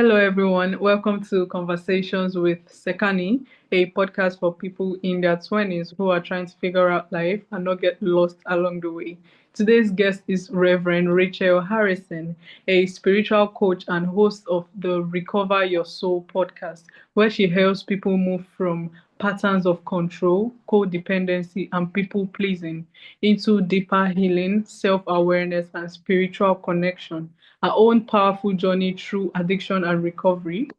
Hello, everyone. Welcome to Conversations with Sekani, a podcast for people in their 20s who are trying to figure out life and not get lost along the way. Today's guest is Reverend Rachel Harrison, a spiritual coach and host of the Recover Your Soul podcast, where she helps people move from patterns of control, codependency, and people pleasing into deeper healing, self awareness, and spiritual connection. Her own powerful journey through addiction and recovery,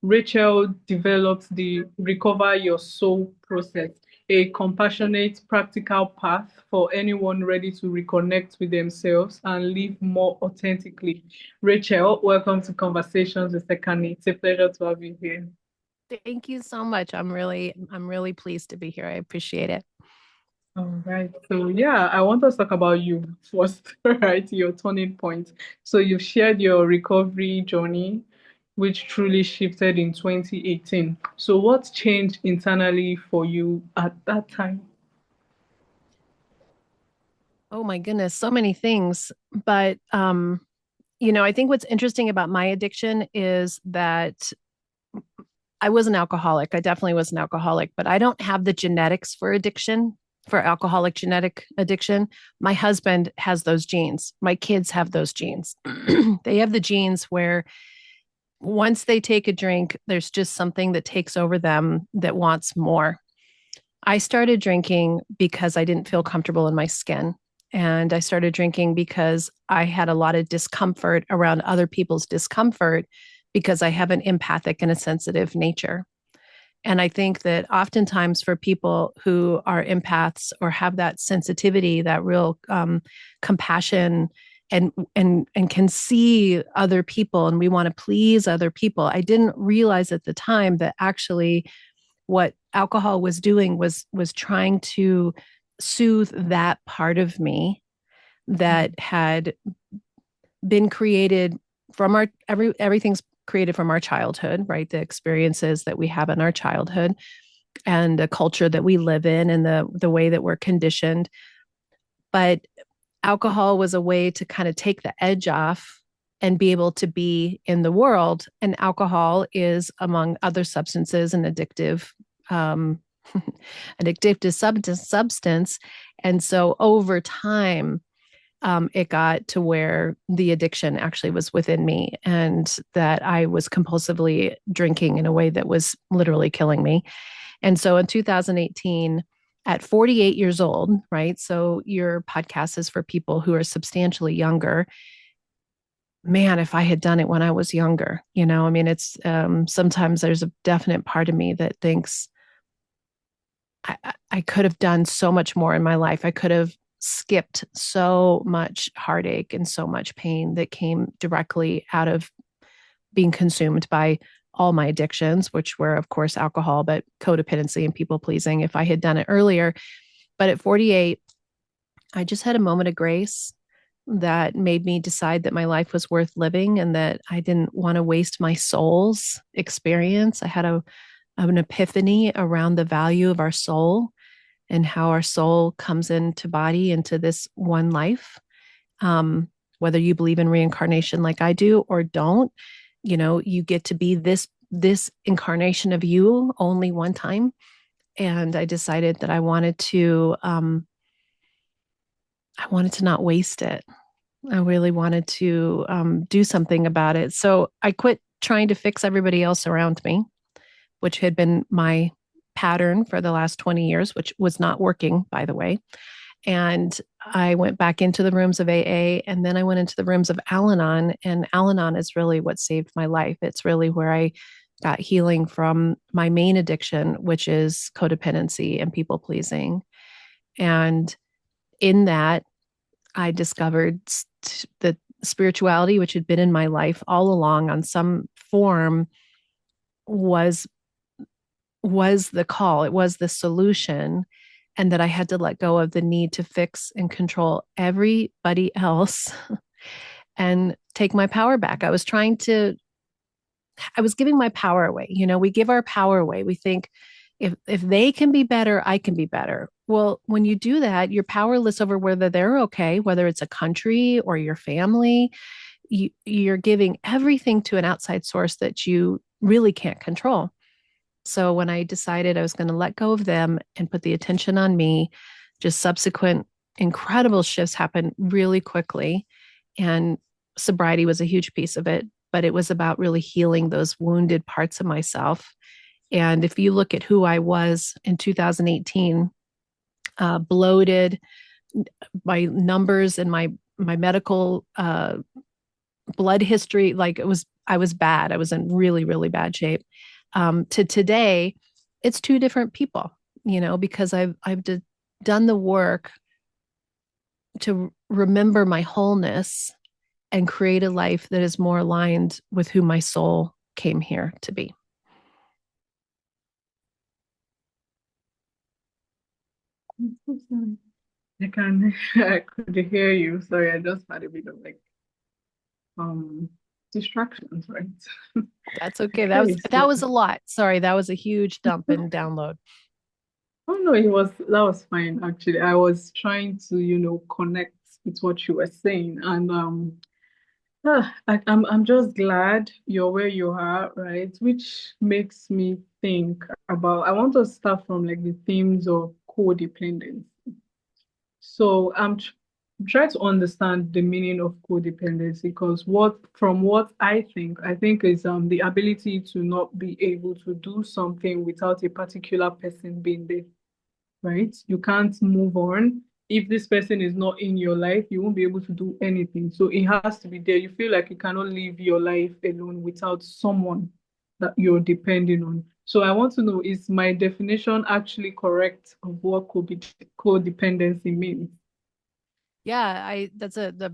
Rachel developed the Recover Your Soul process, a compassionate, practical path for anyone ready to reconnect with themselves and live more authentically. Rachel, welcome to Conversations with Sekani. It's a pleasure to have you here. Thank you so much. I'm really pleased to be here. I appreciate it. All right. So yeah, I want us to talk about you first, right? Your turning point. So you've shared your recovery journey, which truly shifted in 2018. So what changed internally for you at that time? Oh my goodness, so many things. But I think what's interesting about my addiction is that I was an alcoholic. I definitely was an alcoholic, but I don't have the genetics for addiction, for alcoholic genetic addiction. My husband has those genes. My kids have those genes. They have the genes where once they take a drink, there's just something that takes over them that wants more. I started drinking because I didn't feel comfortable in my skin. And I started drinking because I had a lot of discomfort around other people's discomfort because I have an empathic and a sensitive nature. And I think that oftentimes for people who are empaths or have that sensitivity, that real compassion and can see other people and we want to please other people. I didn't realize at the time that actually what alcohol was doing was trying to soothe that part of me that had been created from everything's created from our childhood, right? The experiences that we have in our childhood and the culture that we live in and the way that we're conditioned. But alcohol was a way to kind of take the edge off and be able to be in the world. And alcohol is, among other substances, an um, addictive substance. And so over time, it got to where the addiction actually was within me and that I was compulsively drinking in a way that was literally killing me. And so in 2018, at 48 years old, right? So your podcast is for people who are substantially younger. Man, if I had done it when I was younger, I mean, it's sometimes there's a definite part of me that thinks I could have done so much more in my life. I could have skipped so much heartache and so much pain that came directly out of being consumed by all my addictions, which were, of course, alcohol, but codependency and people pleasing if I had done it earlier. But at 48, I just had a moment of grace that made me decide that my life was worth living and that I didn't want to waste my soul's experience. I had an epiphany around the value of our soul and how our soul comes into body into this one life. Whether you believe in reincarnation like I do or don't, you get to be this incarnation of you only one time. And I decided that I wanted to not waste it. I really wanted to do something about it. So I quit trying to fix everybody else around me, which had been my pattern for the last 20 years, which was not working, by the way. And I went back into the rooms of AA and then I went into the rooms of Al-Anon. And Al-Anon is really what saved my life. It's really where I got healing from my main addiction, which is codependency and people pleasing. And in that, I discovered that spirituality, which had been in my life all along on some form, was the call. It was the solution. And that I had to let go of the need to fix and control everybody else and take my power back. I was giving my power away. We give our power away. We think if they can be better, I can be better. Well, when you do that, you're powerless over whether they're okay, whether it's a country or your family. you're giving everything to an outside source that you really can't control. So when I decided I was going to let go of them and put the attention on me, just subsequent incredible shifts happened really quickly. And sobriety was a huge piece of it, but it was about really healing those wounded parts of myself. And if you look at who I was in 2018, bloated, my numbers and my medical blood history, like I was bad. I was in really, really bad shape. To today, it's two different people, because I've done the work to remember my wholeness and create a life that is more aligned with who my soul came here to be. I'm so sorry. I can I could hear you. Sorry, I just had a bit of like um distractions, right? That's okay. Okay, That so was a lot. Sorry, that was a huge dump and download. oh no, that was fine actually. I was trying to, connect with what you were saying. And I'm just glad you're where you are, right? Which makes me think about I want to start from like the themes of codependence. So I'm trying to understand the meaning of codependency because from what I think is the ability to not be able to do something without a particular person being there, right? You can't move on. If this person is not in your life, you won't be able to do anything. So it has to be there. You feel like you cannot live your life alone without someone that you're depending on. So I want to know, is my definition actually correct of what codependency means? Yeah, I that's a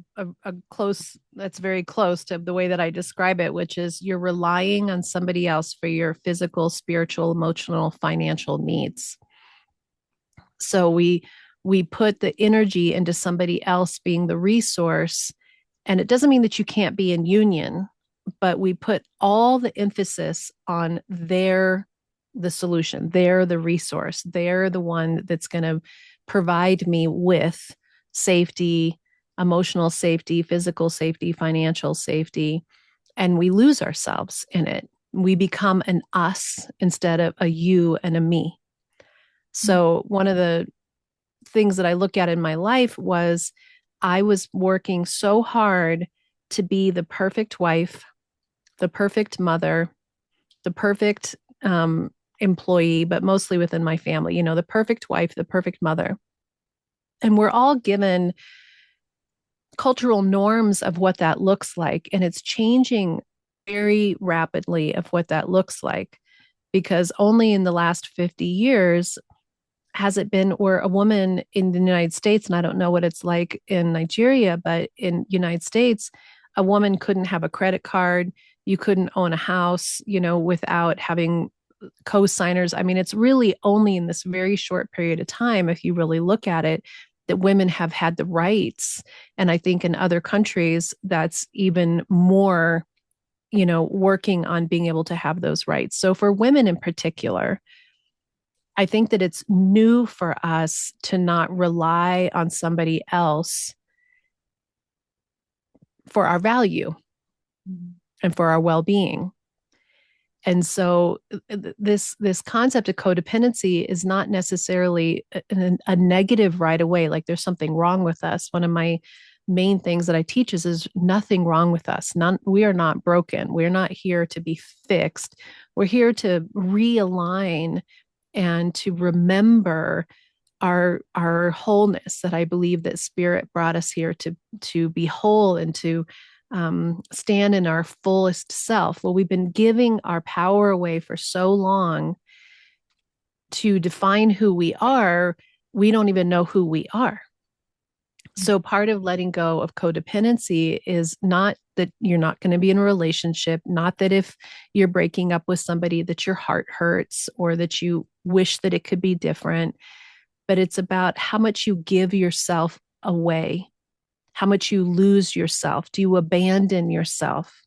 close that's very close to the way that I describe it, which is you're relying on somebody else for your physical, spiritual, emotional, financial needs. So we put the energy into somebody else being the resource, and it doesn't mean that you can't be in union, but we put all the emphasis on the solution. They're the resource. They're the one that's going to provide me with safety, emotional safety, physical safety, financial safety, and we lose ourselves in it. We become an us instead of a you and a me. So one of the things that I look at in my life was I was working so hard to be the perfect wife, the perfect mother, the perfect employee, but mostly within my family, the perfect wife, the perfect mother. And we're all given cultural norms of what that looks like. And it's changing very rapidly of what that looks like because only in the last 50 years has it been where a woman in the United States, and I don't know what it's like in Nigeria, but in United States, a woman couldn't have a credit card. You couldn't own a house, without having co-signers. I mean, it's really only in this very short period of time, if you really look at it, that women have had the rights. And I think in other countries, that's even more, working on being able to have those rights. So for women in particular, I think that it's new for us to not rely on somebody else for our value Mhm. and for our well-being. And so this concept of codependency is not necessarily a negative right away, like there's something wrong with us. One of my main things that I teach is nothing wrong with us. We are not broken. We're not here to be fixed. We're here to realign and to remember our wholeness, that I believe that spirit brought us here to be whole and to stand in our fullest self. Well, we've been giving our power away for so long to define who we are, we don't even know who we are. So part of letting go of codependency is not that you're not going to be in a relationship, not that if you're breaking up with somebody that your heart hurts or that you wish that it could be different, but it's about how much you give yourself away, how much you lose yourself. Do you abandon yourself?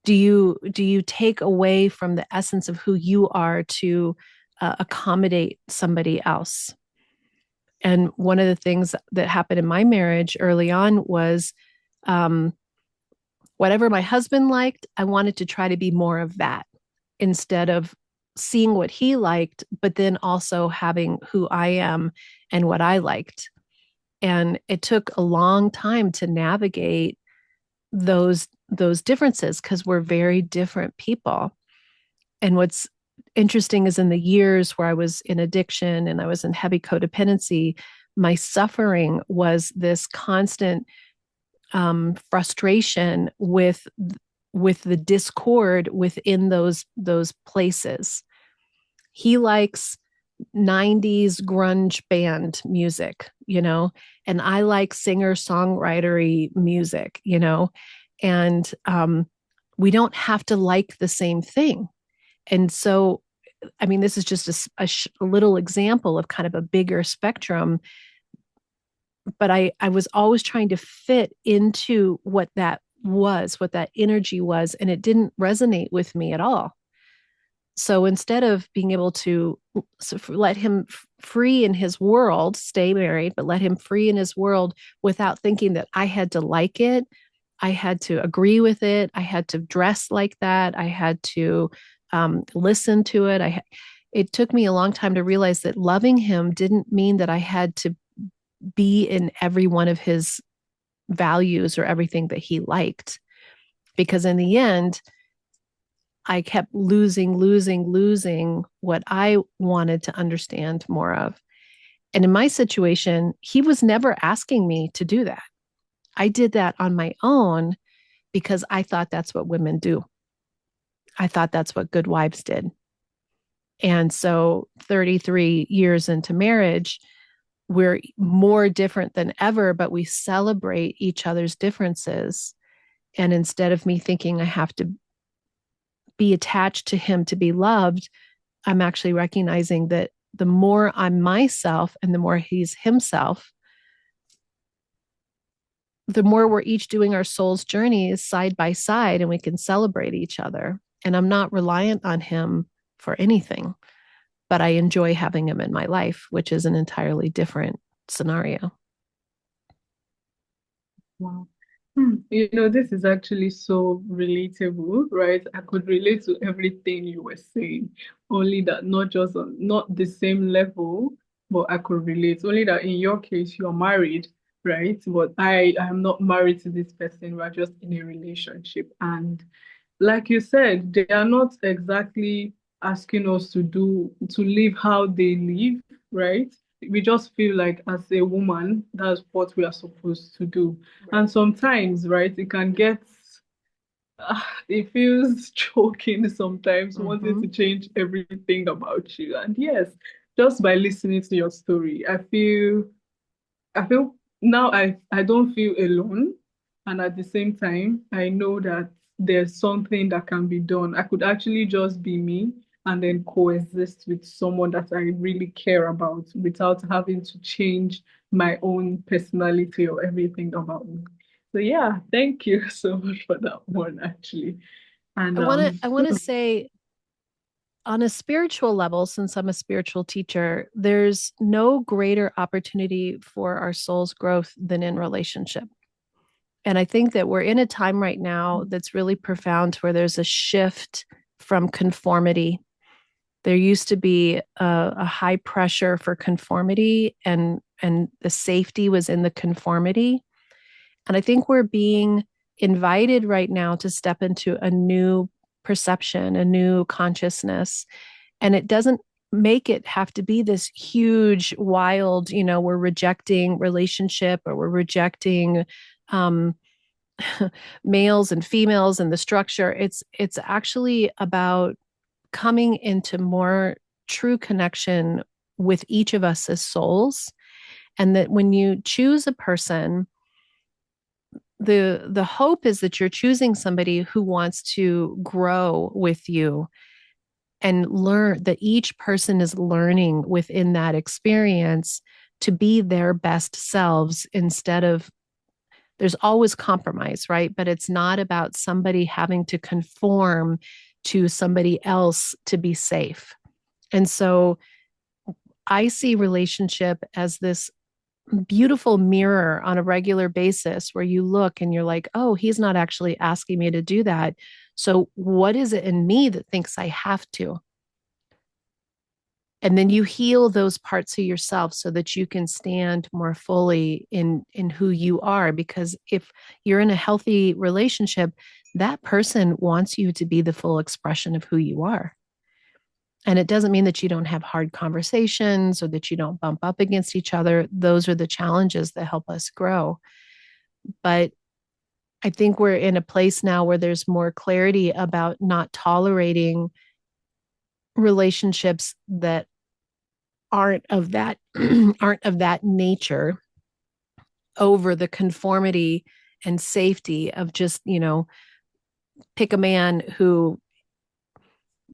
Do you take away from the essence of who you are to accommodate somebody else? And one of the things that happened in my marriage early on was Whatever my husband liked, I wanted to try to be more of that instead of seeing what he liked, but then also having who I am and what I liked. And it took a long time to navigate those differences because we're very different people. And what's interesting is in the years where I was in addiction and I was in heavy codependency, my suffering was this constant frustration with the discord within those places. He likes 90s grunge band music, and I like singer songwritery music, and we don't have to like the same thing. And so, I mean, this is just a little example of kind of a bigger spectrum, but I was always trying to fit into what that was, what that energy was, and it didn't resonate with me at all. So instead of being able to let him free in his world, stay married, but let him free in his world without thinking that I had to like it, I had to agree with it, I had to dress like that, I had to listen to it. It took me a long time to realize that loving him didn't mean that I had to be in every one of his values or everything that he liked. Because in the end, I kept losing what I wanted to understand more of. And in my situation, he was never asking me to do that. I did that on my own because I thought that's what women do. I thought that's what good wives did. And so 33 years into marriage, we're more different than ever, but we celebrate each other's differences. And instead of me thinking I have to be attached to him to be loved, I'm actually recognizing that the more I'm myself and the more he's himself, the more we're each doing our soul's journeys side by side and we can celebrate each other. And I'm not reliant on him for anything, but I enjoy having him in my life, which is an entirely different scenario. Wow. This is actually so relatable, right? I could relate to everything you were saying, only that not just on not the same level, but I could relate. Only that in your case, you're married, right? But I am not married to this person. We're just in a relationship. And like you said, they are not exactly asking us to live how they live, right? We just feel like as a woman, that's what we are supposed to do. Right. And sometimes, right, it can get it feels choking sometimes, wanting to change everything about you. And yes, just by listening to your story, I feel now I don't feel alone. And at the same time, I know that there's something that can be done. I could actually just be me and then coexist with someone that I really care about without having to change my own personality or everything about me. So yeah, thank you so much for that one actually. And I want to say on a spiritual level, since I'm a spiritual teacher, there's no greater opportunity for our soul's growth than in relationship. And I think that we're in a time right now that's really profound where there's a shift from conformity. There used to be a high pressure for conformity, and the safety was in the conformity. And I think we're being invited right now to step into a new perception, a new consciousness. And it doesn't make it have to be this huge, wild, we're rejecting relationship or we're rejecting um, males and females and the structure. It's actually about coming into more true connection with each of us as souls. And that when you choose a person, the hope is that you're choosing somebody who wants to grow with you and learn, that each person is learning within that experience to be their best selves. Instead of, there's always compromise, right? But it's not about somebody having to conform to somebody else to be safe. And so I see relationship as this beautiful mirror on a regular basis where you look and you're like, oh, he's not actually asking me to do that. So, what is it in me that thinks I have to? And then you heal those parts of yourself so that you can stand more fully in who you are. Because if you're in a healthy relationship, that person wants you to be the full expression of who you are. And it doesn't mean that you don't have hard conversations or that you don't bump up against each other. Those are the challenges that help us grow. But I think we're in a place now where there's more clarity about not tolerating relationships that aren't of that aren't of that nature over the conformity and safety of just, pick a man who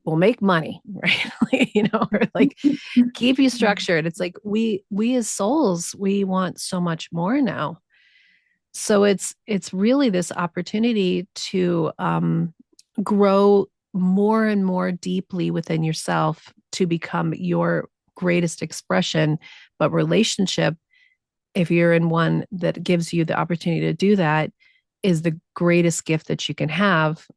will make money, right? Or like keep you structured. It's like we as souls, we want so much more now. So it's really this opportunity to grow more and more deeply within yourself to become your greatest expression. But relationship, if you're in one that gives you the opportunity to do that, is the greatest gift that you can have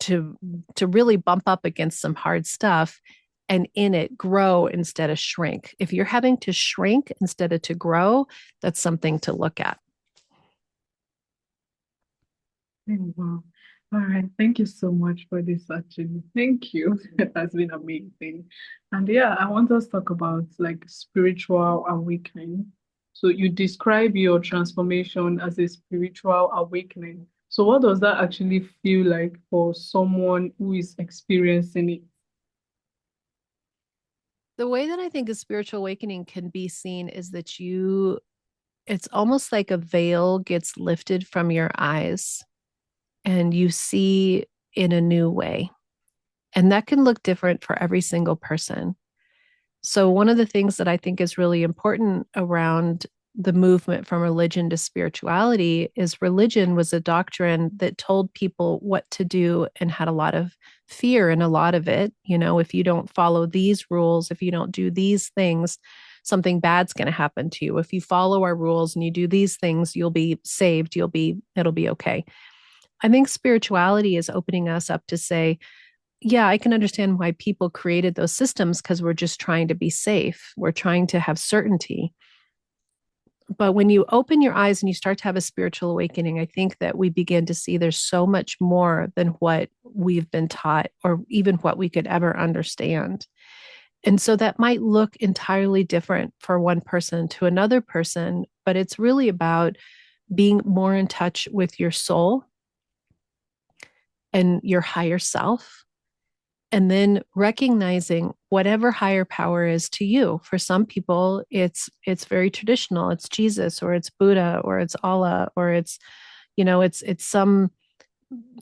to really bump up against some hard stuff and in it grow instead of shrink. If you're having to shrink instead of to grow, that's something to look at. Oh, wow. All right. Thank you so much for this, actually. Thank you. It has been amazing. And yeah, I want us to talk about like spiritual awakening. So you describe your transformation as a spiritual awakening. So what does that actually feel like for someone who is experiencing it? The way that I think a spiritual awakening can be seen is that it's almost like a veil gets lifted from your eyes and you see in a new way. And that can look different for every single person. So, one of the things that I think is really important around the movement from religion to spirituality is religion was a doctrine that told people what to do and had a lot of fear in a lot of it. If you don't follow these rules, if you don't do these things, something bad's going to happen to you. If you follow our rules and you do these things, you'll be saved, it'll be okay. I think spirituality is opening us up to say, yeah, I can understand why people created those systems because we're just trying to be safe. We're trying to have certainty. But when you open your eyes and you start to have a spiritual awakening, I think that we begin to see there's so much more than what we've been taught or even what we could ever understand. And so that might look entirely different for one person to another person, but it's really about being more in touch with your soul and your higher self, and then recognizing whatever higher power is to you. For some people it's very traditional, it's Jesus or it's Buddha or it's Allah or it's some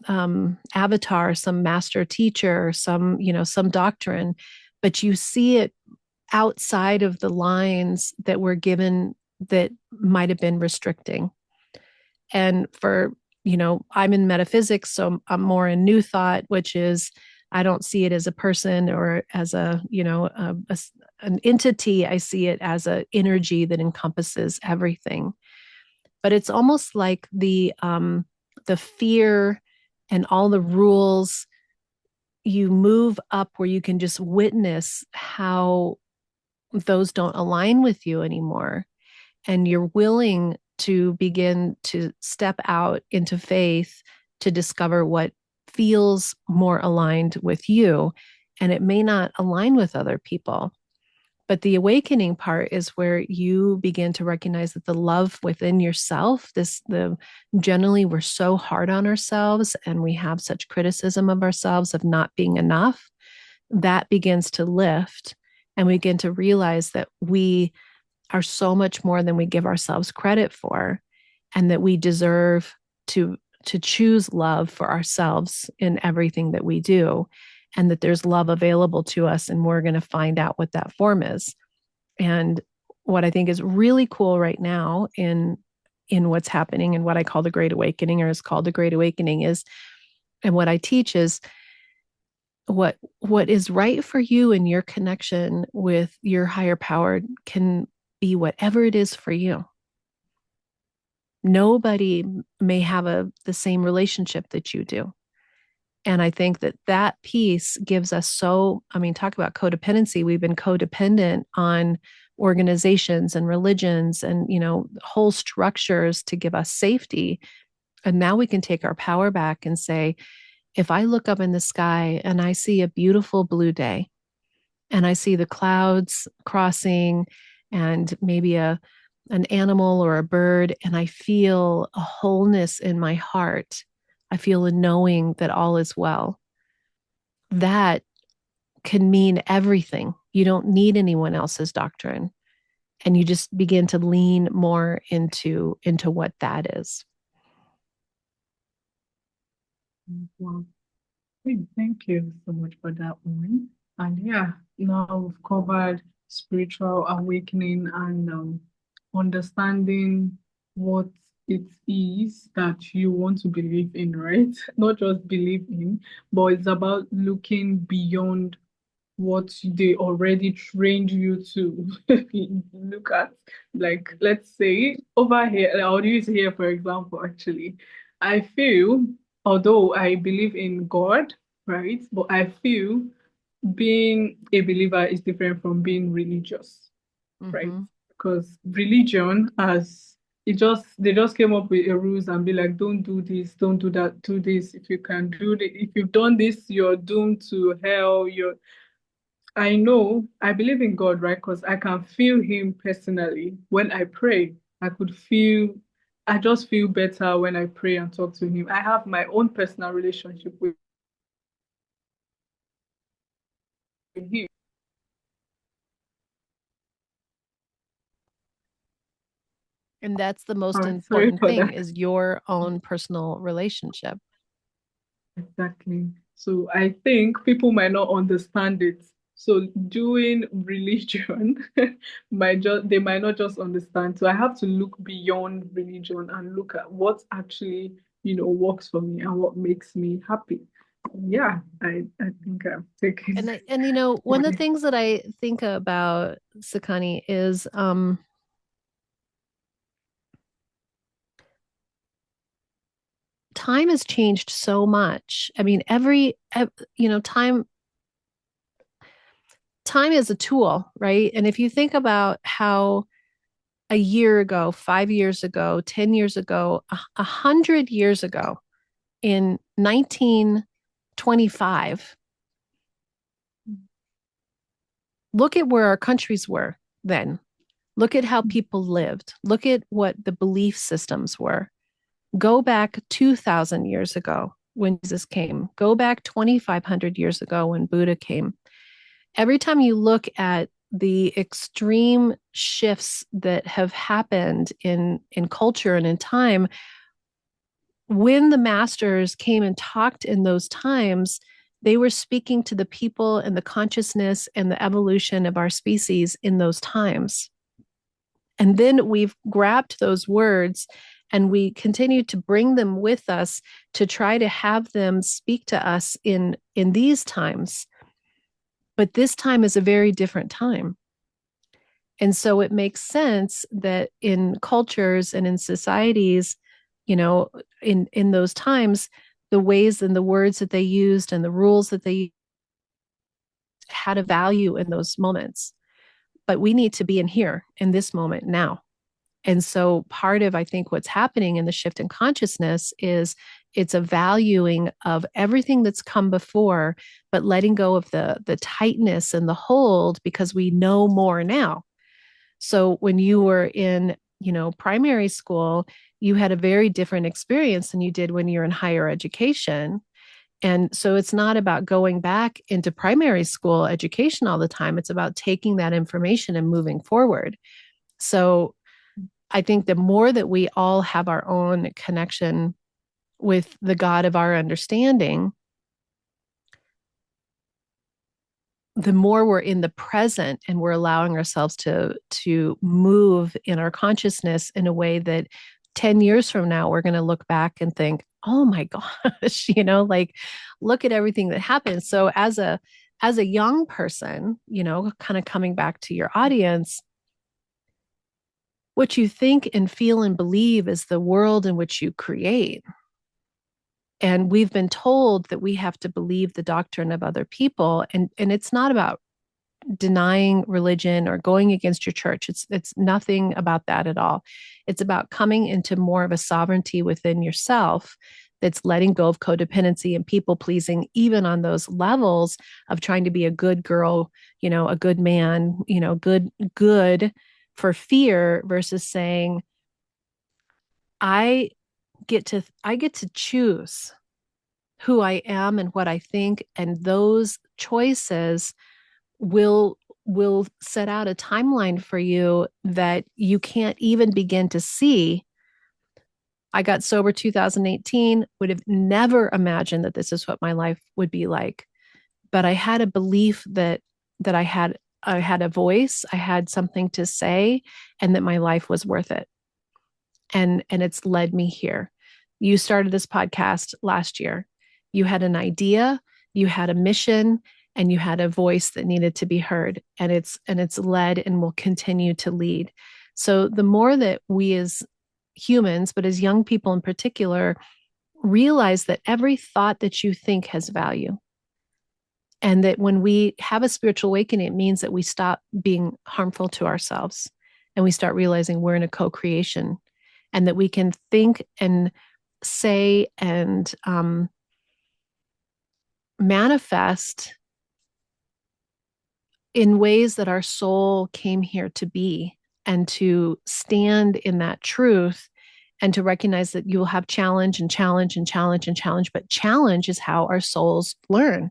avatar, some master teacher, some doctrine, but you see it outside of the lines that were given that might have been restricting. And I'm in metaphysics, so I'm more in new thought, which is I don't see it as a person or as an entity. I see it as an energy that encompasses everything. But it's almost like the fear and all the rules. You move up where you can just witness how those don't align with you anymore, and you're willing to begin to step out into faith to discover what feels more aligned with you. And it may not align with other people. But the awakening part is where you begin to recognize that the love within yourself, generally we're so hard on ourselves and we have such criticism of ourselves of not being enough, that begins to lift. And we begin to realize that we are so much more than we give ourselves credit for, and that we deserve to choose love for ourselves in everything that we do, and that there's love available to us, and we're going to find out what that form is. And what I think is really cool right now in what's happening and what I call the Great Awakening, or is called the Great Awakening, is, and what I teach is what is right for you and your connection with your higher power can be whatever it is for you. Nobody may have the same relationship that you do. And I think that that piece gives us so, I mean, talk about codependency. We've been codependent on organizations and religions and, whole structures to give us safety. And now we can take our power back and say, if I look up in the sky and I see a beautiful blue day and I see the clouds crossing and maybe an animal or a bird, and I feel a wholeness in my heart, I feel a knowing that all is well. That can mean everything. You don't need anyone else's doctrine. And you just begin to lean more into what that is. Wow. Hey, thank you so much for that one. And yeah, now we've covered spiritual awakening and understanding what it is that you want to believe in, right? Not just believe in, but it's about looking beyond what they already trained you to look at. Like, let's say over here, I'll use here for example, actually. I feel, although I believe in God, right? But I feel being a believer is different from being religious, right? Mm-hmm. Because religion as they just came up with a rules and be like, don't do this, don't do that, do this. If you can do it, if you've done this, you're doomed to hell. I know, I believe in God, right? Because I can feel Him personally. When I pray, I just feel better when I pray and talk to Him. I have my own personal relationship with Him. And that's the All most right, sorry important for thing that. is your own personal relationship. Exactly. So I think people might not understand it. So doing religion they might not just understand. So I have to look beyond religion and look at what actually, works for me and what makes me happy. Yeah, I think I've taken One of the things that I think about Sakani is time has changed so much. I mean, time is a tool, right? And if you think about how a year ago, 5 years ago, 10 years ago, 100 years ago, in 1925, look at where our countries were then. Look at how people lived. Look at what the belief systems were. Go back 2,000 years ago when Jesus came. Go back 2,500 years ago when Buddha came. Every time you look at the extreme shifts that have happened in culture and in time, when the masters came and talked in those times, they were speaking to the people and the consciousness and the evolution of our species in those times. And then we've grabbed those words and we continue to bring them with us to try to have them speak to us in these times. But this time is a very different time. And so it makes sense that in cultures and in societies, in those times, the ways and the words that they used and the rules that they had a value in those moments. But we need to be in here in this moment now. And so part of, I think, what's happening in the shift in consciousness is it's a valuing of everything that's come before, but letting go of the tightness and the hold because we know more now. So when you were in, primary school, you had a very different experience than you did when you're in higher education. And so it's not about going back into primary school education all the time. It's about taking that information and moving forward. So I think the more that we all have our own connection with the God of our understanding, the more we're in the present and we're allowing ourselves to move in our consciousness in a way that 10 years from now we're going to look back and think, oh my gosh, like look at everything that happened. So as a young person, kind of coming back to your audience, What you think and feel and believe is the world in which you create. And we've been told that we have to believe the doctrine of other people. And it's not about denying religion or going against your church. It's nothing about that at all. It's about coming into more of a sovereignty within yourself that's letting go of codependency and people pleasing, even on those levels of trying to be a good girl, a good man, good for fear versus saying, I I get to choose who I am and what I think, and those choices will set out a timeline for you that you can't even begin to see. I got sober 2018, would have never imagined that this is what my life would be like, but I had a belief that I had a voice, I had something to say, and that my life was worth it. And it's led me here. You started this podcast last year. You had an idea, you had a mission, and you had a voice that needed to be heard, and it's led and will continue to lead. So the more that we as humans, but as young people in particular, realize that every thought that you think has value, and that when we have a spiritual awakening, it means that we stop being harmful to ourselves and we start realizing we're in a co-creation, and that we can think and say and manifest in ways that our soul came here to be, and to stand in that truth, and to recognize that you will have challenge and challenge and challenge and challenge, but challenge is how our souls learn.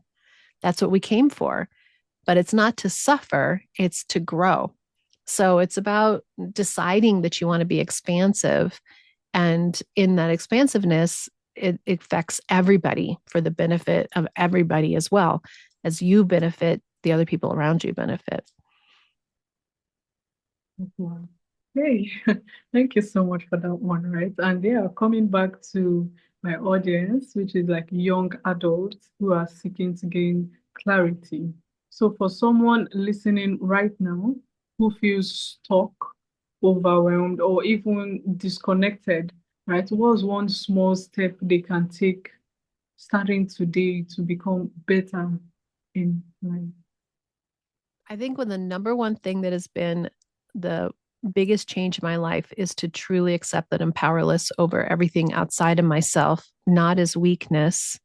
That's what we came for. But it's not to suffer, it's to grow. So it's about deciding that you want to be expansive. And in that expansiveness, it affects everybody for the benefit of everybody, as well as you benefit, the other people around you benefit. Wow. Hey, thank you so much for that one, right? And yeah, coming back to my audience, which is like young adults who are seeking to gain clarity. So for someone listening right now who feels stuck, overwhelmed, or even disconnected, right? What's one small step they can take starting today to become better in life? I think when the number one thing that has been the biggest change in my life is to truly accept that I'm powerless over everything outside of myself, not as weakness,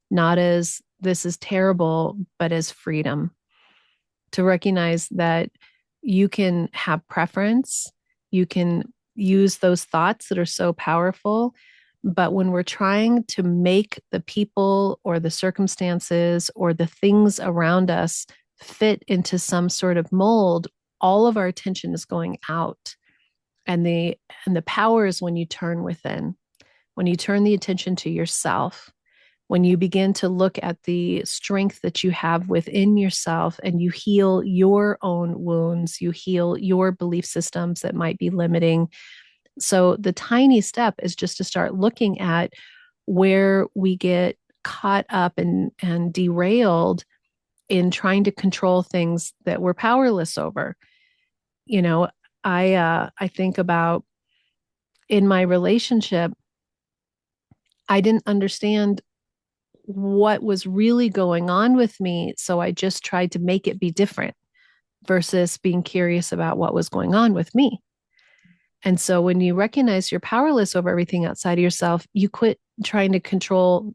not as this is terrible, but as freedom. To recognize that you can have preference, you can use those thoughts that are so powerful. But when we're trying to make the people or the circumstances or the things around us fit into some sort of mold, all of our attention is going out. And the power is when you turn within, when you turn the attention to yourself, when you begin to look at the strength that you have within yourself, and you heal your own wounds, you heal your belief systems that might be limiting. So the tiny step is just to start looking at where we get caught up and derailed in trying to control things that we're powerless over. You know, I think about in my relationship, I didn't understand what was really going on with me. So I just tried to make it be different versus being curious about what was going on with me. And so when you recognize you're powerless over everything outside of yourself, you quit trying to control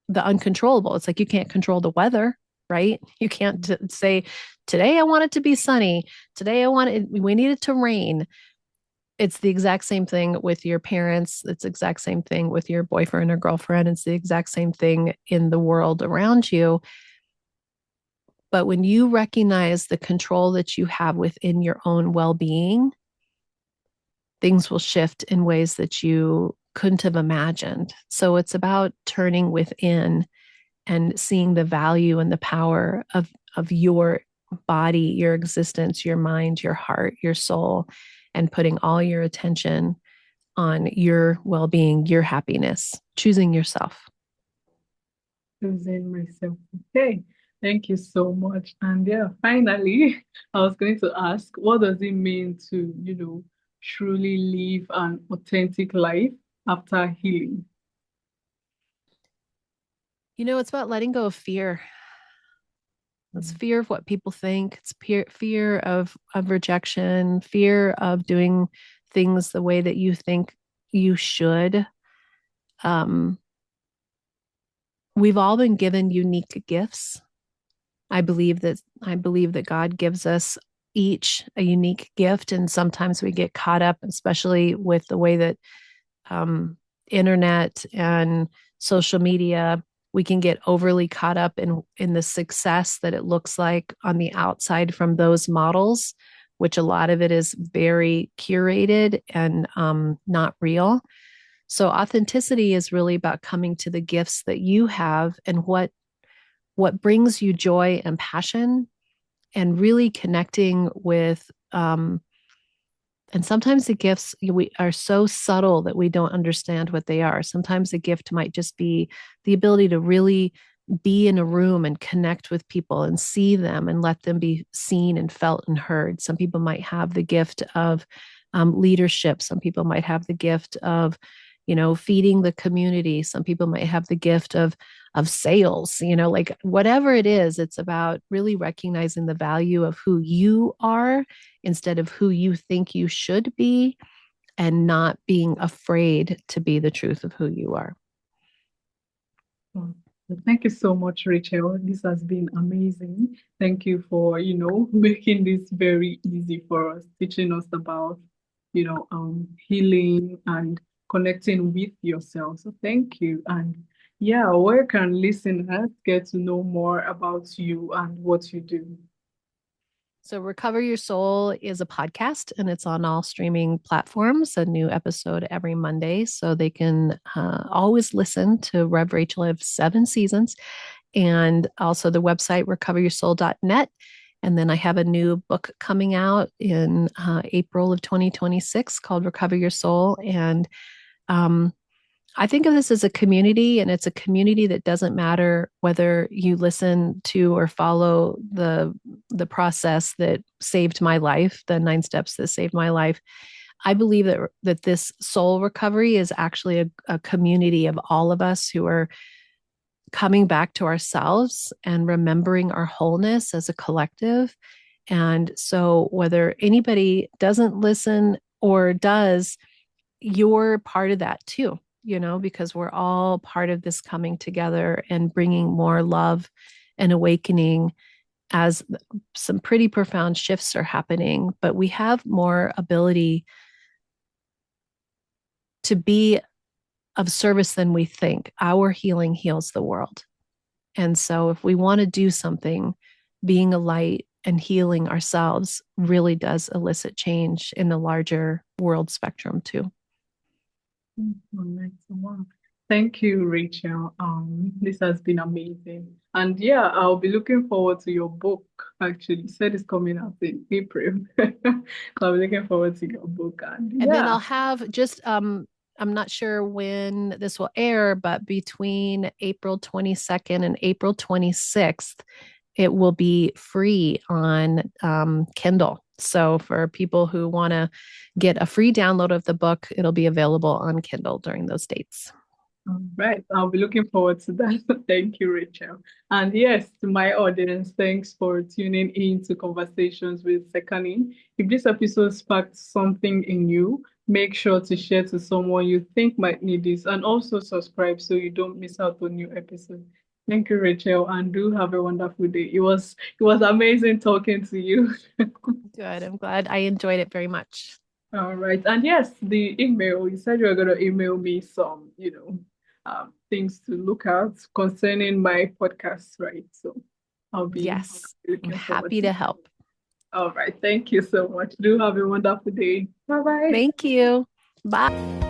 the uncontrollable. It's like you can't control the weather, right? You can't say, today I want it to be sunny. Today we need it to rain. It's the exact same thing with your parents. It's the exact same thing with your boyfriend or girlfriend. It's the exact same thing in the world around you. But when you recognize the control that you have within your own well-being, things will shift in ways that you couldn't have imagined. So it's about turning within and seeing the value and the power of your body, your existence, your mind, your heart, your soul, and putting all your attention on your well-being, your happiness, choosing yourself. Choosing myself. Okay. Thank you so much. And yeah, finally, I was going to ask, what does it mean to, truly live an authentic life after healing? It's about letting go of fear. It's fear of what people think. It's fear of rejection, fear of doing things the way that you think you should. Um, we've all been given unique gifts. I believe that God gives us each a unique gift, and sometimes we get caught up, especially with the way that um, internet and social media, we can get overly caught up in the success that it looks like on the outside from those models, which a lot of it is very curated and not real. So authenticity is really about coming to the gifts that you have and what brings you joy and passion, and really connecting with and sometimes the gifts we are so subtle that we don't understand what they are. Sometimes the gift might just be the ability to really be in a room and connect with people and see them and let them be seen and felt and heard. Some people might have the gift of leadership. Some people might have the gift of, feeding the community. Some people might have the gift of sales. Like whatever it is, it's about really recognizing the value of who you are instead of who you think you should be, and not being afraid to be the truth of who you are. Well, thank you so much, Rachel. This has been amazing. Thank you for, making this very easy for us, teaching us about, healing and connecting with yourself. So thank you. And yeah, where can listeners get to know more about you and what you do? So, Recover Your Soul is a podcast and it's on all streaming platforms, a new episode every Monday. So they can always listen to Rev Rachel. I have 7 seasons, and also the website recoveryoursoul.net. And then I have a new book coming out in April of 2026 called Recover Your Soul. And um, I think of this as a community, and it's a community that doesn't matter whether you listen to or follow the process that saved my life, the 9 steps that saved my life. I believe that this soul recovery is actually a community of all of us who are coming back to ourselves and remembering our wholeness as a collective. And so, whether anybody doesn't listen or does, you're part of that too, because we're all part of this coming together and bringing more love and awakening as some pretty profound shifts are happening. But we have more ability to be of service than we think. Our healing heals the world. And so if we want to do something, being a light and healing ourselves really does elicit change in the larger world spectrum too. All right. So, wow. Thank you, Rachel. This has been amazing. And yeah, I'll be looking forward to your book. Actually, you said it's coming out in April. So I'll be looking forward to your book. And And then yeah. I'll have just I'm not sure when this will air, but between April 22nd and April 26th, it will be free on Kindle. So for people who want to get a free download of the book, it'll be available on Kindle during those dates. All right. I'll be looking forward to that. Thank you, Rachel. And yes, to my audience, thanks for tuning in to Conversations with Sekani. If this episode sparked something in you, make sure to share to someone you think might need this, and also subscribe so you don't miss out on new episodes. Thank you, Rachel, and do have a wonderful day. It was amazing talking to you. Good. I'm glad I enjoyed it very much. All right. And yes, the email, you said you were going to email me some, things to look at concerning my podcast, right? So I'll be Yes, I'm looking forward happy to to that. help. All right. Thank you so much. Do have a wonderful day. Bye bye. Thank you. Bye.